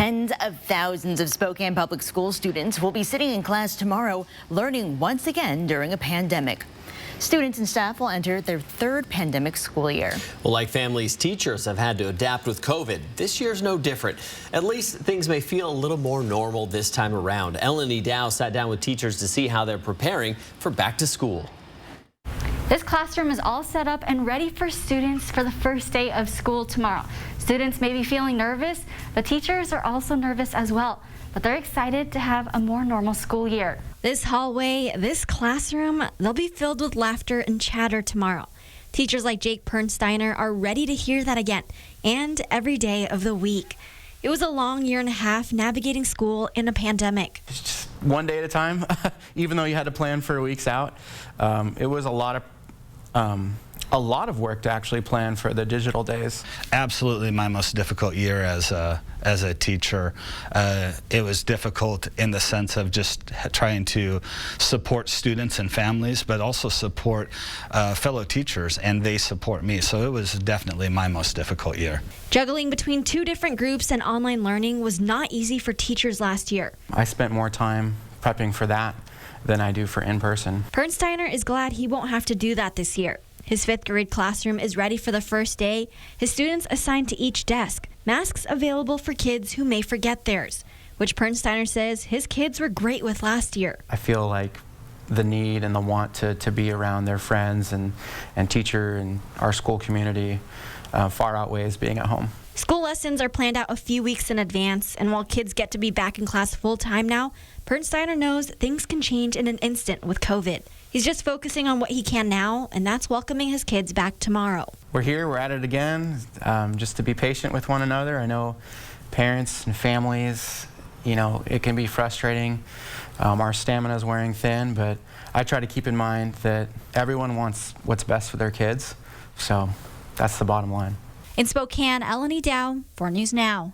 Tens of thousands of Spokane Public School students will be sitting in class tomorrow, learning once again during a pandemic. Students and staff will enter their third pandemic school year. Well, like families, teachers have had to adapt with COVID. This year's no different. At least things may feel a little more normal this time around. Elenee sat down with teachers to see how they're preparing for back to school. This classroom is all set up and ready for students for the first day of school tomorrow. Students may be feeling nervous, but teachers are also nervous as well. But they're excited to have a more normal school year. This hallway, this classroom, they'll be filled with laughter and chatter tomorrow. Teachers like Jake Pernsteiner are ready to hear that again, and every day of the week. It was a long year and a half navigating school in a pandemic. Just one day at a time, even though you had to plan for weeks out. It was a lot of work to actually plan for the digital days. Absolutely my most difficult year as a teacher. It was difficult in the sense of just trying to support students and families, but also support fellow teachers, and they support me. So it was definitely my most difficult year. Juggling between two different groups and online learning was not easy for teachers last year. I spent more time prepping for that than I do for in-person. Pernsteiner is glad he won't have to do that this year. His 5th grade classroom is ready for the first day. His students assigned to each desk. Masks available for kids who may forget theirs, which Pernsteiner says his kids were great with last year. I feel like the need and the want to be around their friends and teacher and our school community far outweighs being at home. School lessons are planned out a few weeks in advance, and while kids get to be back in class full-time now, Pernsteiner knows things can change in an instant with COVID. He's just focusing on what he can now, and that's welcoming his kids back tomorrow. We're here, we're at it again, just to be patient with one another. I know parents and families, you know, it can be frustrating. Our stamina is wearing thin, but I try to keep in mind that everyone wants what's best for their kids, so that's the bottom line. In Spokane, Elenee, 4 News Now.